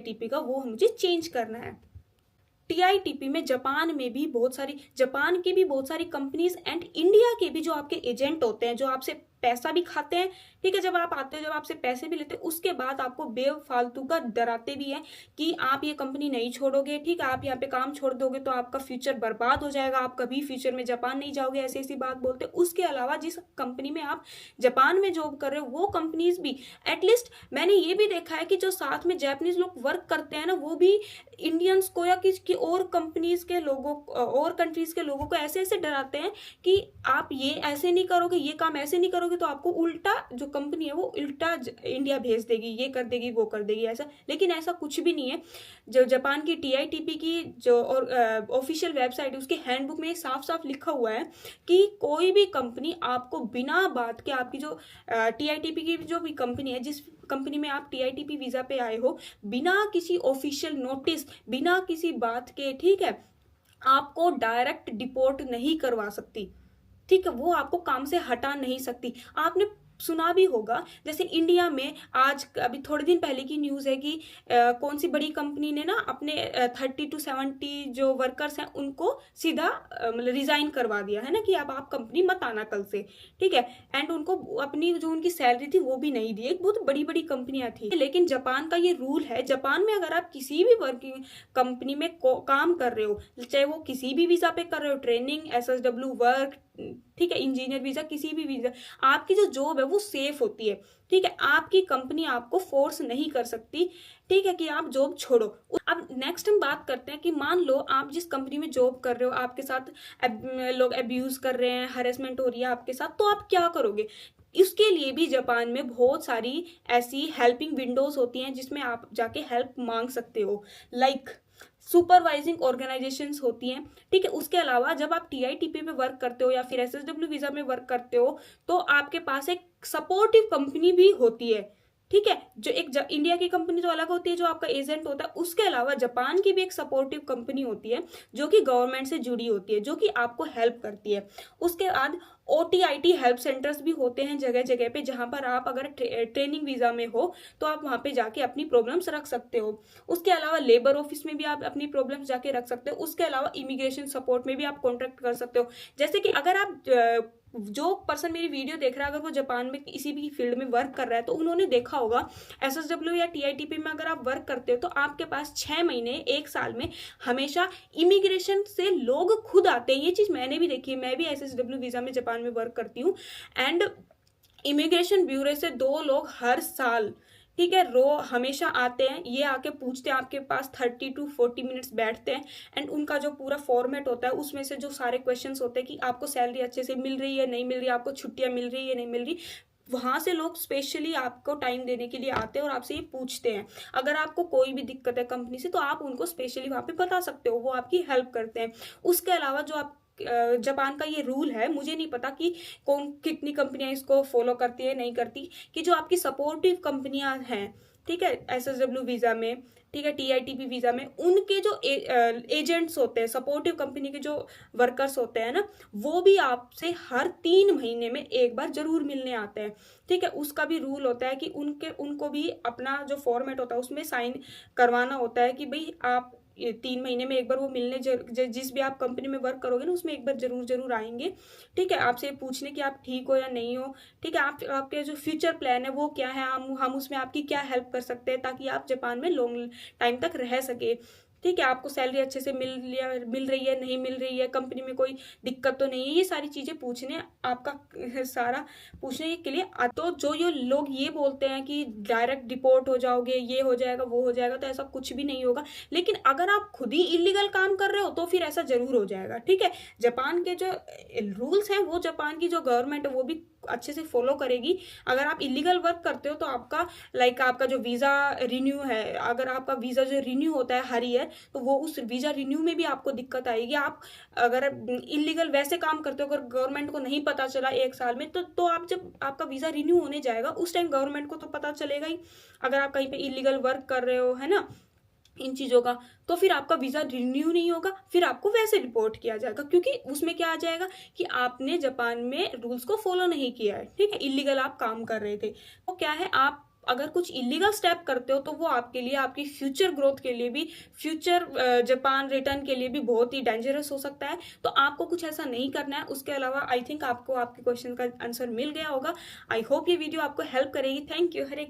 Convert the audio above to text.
TP का वो मुझे चेंज करना है। टीआईटीपी में जापान में भी बहुत सारी, जापान की भी बहुत सारी कंपनीज एंड इंडिया के भी जो आपके एजेंट होते हैं, जो आपसे पैसा भी खाते हैं, ठीक है, जब आप आते हो, जब आपसे पैसे भी लेते हैं, उसके बाद आपको बेफालतू का डराते भी हैं कि आप ये कंपनी नहीं छोड़ोगे, ठीक है, आप यहाँ पे काम छोड़ दोगे तो आपका फ्यूचर बर्बाद हो जाएगा, आप कभी फ्यूचर में जापान नहीं जाओगे, ऐसी ऐसी बात बोलते हैं। उसके अलावा जिस कंपनी में आप जापान में जॉब कर रहे हो वो कंपनीज भी, एटलीस्ट मैंने ये भी देखा है कि जो साथ में जापानीज लोग वर्क करते हैं ना, वो भी इंडियंस को या कि और कंपनीज के लोगों, और कंट्रीज के लोगों को ऐसे ऐसे डराते हैं कि आप ये ऐसे नहीं करोगे, ये काम ऐसे नहीं करोगे तो आपको उल्टा जो कंपनी है वो उल्टा इंडिया भेज देगी, ये कर देगी, वो कर देगी, ऐसा। लेकिन ऐसा कुछ भी नहीं है। जो जापान की टीआईटीपी की जो और ऑफिशियल वेबसाइट है, उसके हैंडबुक में साफ साफ लिखा हुआ है कि कोई भी कंपनी आपको बिना बात के, आपकी जो टीआईटीपी की जो भी कंपनी है, जिस कंपनी में आप टीआईटीपी वीजा पे आए हो, बिना किसी ऑफिशियल नोटिस, बिना किसी बात के, ठीक है, आपको डायरेक्ट डिपोर्ट नहीं करवा सकती, ठीक है, वो आपको काम से हटा नहीं सकती। आपने सुना भी होगा, जैसे इंडिया में आज अभी थोड़े दिन पहले की न्यूज़ है कि कौन सी बड़ी कंपनी ने ना अपने 30 to 70 जो वर्कर्स हैं उनको सीधा मतलब रिजाइन करवा दिया है ना, कि अब आप कंपनी मत आना कल से, ठीक है, एंड उनको अपनी जो उनकी सैलरी थी वो भी नहीं दी। एक बहुत बड़ी बड़ी कंपनियां थी, लेकिन जापान का ये रूल है, जापान में अगर आप किसी भी वर्किंग कंपनी में काम कर रहे हो, चाहे वो किसी भी वीजा पे कर रहे हो, ट्रेनिंग, एसएसडब्ल्यू वर्क, ठीक है, इंजीनियर वीजा, किसी भी वीजा, आपकी जो जॉब है वो सेफ होती है, ठीक है, आपकी कंपनी आपको फोर्स नहीं कर सकती, ठीक है, कि आप जॉब छोड़ो। अब नेक्स्ट हम बात करते हैं कि मान लो आप जिस कंपनी में जॉब कर रहे हो, आपके साथ लोग अब्यूज कर रहे हैं, हरेसमेंट हो रही है आपके साथ, तो आप क्या करोगे? इसके लिए भी जापान में बहुत सारी ऐसी हेल्पिंग विंडोज होती हैं जिसमें आप जाके हेल्प मांग सकते हो, लाइक सुपरवाइजिंग ऑर्गेनाइजेशंस होती हैं, ठीक है। उसके अलावा जब आप टीआईटीपी पे वर्क करते हो या फिर एसएसडब्ल्यू वीजा में वर्क करते हो, तो आपके पास एक सपोर्टिव कंपनी भी होती है, ठीक है। जो एक इंडिया की कंपनी तो अलग होती है, जो आपका एजेंट होता है, उसके अलावा जापान की भी एक सपोर्टिव कंपनी होती है जो कि गवर्नमेंट से जुड़ी होती है, जो कि आपको हेल्प करती है। उसके बाद ओटीआईटी हेल्प सेंटर्स भी होते हैं जगह जगह पे, जहां पर आप अगर ट्रेनिंग वीजा में हो तो आप वहां पे जाके अपनी प्रॉब्लम्स रख सकते हो। उसके अलावा लेबर ऑफिस में भी आप अपनी प्रॉब्लम्स जाके रख सकते हो। उसके अलावा इमिग्रेशन सपोर्ट में भी आप कॉन्टेक्ट कर सकते हो। जैसे कि अगर आप जो पर्सन मेरी वीडियो देख रहा है, अगर वो जापान में किसी भी फील्ड में वर्क कर रहा है, तो उन्होंने देखा होगा एसएसडब्ल्यू या टीआईटीपी में अगर आप वर्क करते हो तो आपके पास 6 महीने 1 साल में हमेशा इमिग्रेशन से लोग खुद आते हैं। ये चीज मैंने भी देखी है, मैं भी एसएसडब्ल्यू वीजा में जापान में वर्क करती हूँ, एंड इमिग्रेशन ब्यूरो से 2 लोग हर साल, ठीक है, हमेशा आते हैं, ये आके पूछते हैं, आपके पास 30 to 40 मिनट्स बैठते हैं, एंड उनका जो पूरा फॉर्मेट होता है उसमें से जो सारे क्वेश्चंस होते हैं कि आपको सैलरी अच्छे से मिल रही है, नहीं मिल रही, आपको छुट्टियां मिल रही है, नहीं मिल रही, वहां से लोग स्पेशली आपको टाइम देने के लिए आते हैं और आपसे ये पूछते हैं। अगर आपको कोई भी दिक्कत है कंपनी से, तो आप उनको स्पेशली वहां पे बता सकते हो, वो आपकी हेल्प करते हैं। उसके अलावा जो आप जापान का ये रूल है, मुझे नहीं पता कि कौन कितनी कंपनियां इसको फॉलो करती है नहीं करती, कि जो आपकी सपोर्टिव कंपनियां हैं, ठीक है, एसएसडब्ल्यू वीजा में, ठीक है, टीआईटीपी वीजा में, उनके जो एजेंट्स होते हैं, सपोर्टिव कंपनी के जो वर्कर्स होते हैं ना, वो भी आपसे हर 3 महीने में एक बार जरूर मिलने आते हैं, ठीक है। उसका भी रूल होता है कि उनको भी अपना जो फॉर्मेट होता है उसमें साइन करवाना होता है कि भाई आप 3 महीने में एक बार वो मिलने जिस भी आप कंपनी में वर्क करोगे ना, उसमें एक बार जरूर आएंगे, ठीक है, आपसे पूछने कि आप ठीक हो या नहीं हो, ठीक है, आपके जो फ्यूचर प्लान है वो क्या है, हम उसमें आपकी क्या हेल्प कर सकते हैं ताकि आप जापान में लॉन्ग टाइम तक रह सके, ठीक है, आपको सैलरी अच्छे से मिल रही है, नहीं मिल रही है, कंपनी में कोई दिक्कत तो नहीं है, ये सारी चीजें पूछने आपका सारा पूछने के लिए। तो जो ये लोग ये बोलते हैं कि डायरेक्ट डिपोर्ट हो जाओगे, ये हो जाएगा, वो हो जाएगा, तो ऐसा कुछ भी नहीं होगा। लेकिन अगर आप खुद ही इलीगल काम कर रहे हो तो फिर ऐसा जरूर हो जाएगा, ठीक है। जापान के जो रूल्स हैं वो जापान की जो गवर्नमेंट है वो भी अच्छे से फॉलो करेगी। अगर आप इलीगल वर्क करते हो तो आपका आपका जो वीजा रिन्यू है, अगर आपका वीजा जो रिन्यू होता है हर ईयर, तो वो उस वीजा रिन्यू में भी आपको दिक्कत आएगी। आप अगर इलीगल वैसे काम करते हो, अगर गवर्नमेंट को नहीं पता चला 1 साल में, तो आप जब आपका वीजा रिन्यू होने जाएगा उस टाइम गवर्नमेंट को तो पता चलेगा ही, अगर आप कहीं पे इलीगल वर्क कर रहे हो, है ना, इन चीजों का, तो फिर आपका वीजा रिन्यू नहीं होगा, फिर आपको वैसे रिपोर्ट किया जाएगा, क्योंकि उसमें क्या आ जाएगा कि आपने जापान में रूल्स को फॉलो नहीं किया है, ठीक है, इलीगल आप काम कर रहे थे। तो क्या है, आप अगर कुछ इलीगल स्टेप करते हो तो वो आपके लिए, आपकी फ्यूचर ग्रोथ के लिए भी, फ्यूचर जापान रिटर्न के लिए भी बहुत ही डेंजरस हो सकता है। तो आपको कुछ ऐसा नहीं करना है। उसके अलावा आई थिंक आपको आपके क्वेश्चन का आंसर मिल गया होगा। आई होप ये वीडियो आपको हेल्प करेगी। Thank you. हरे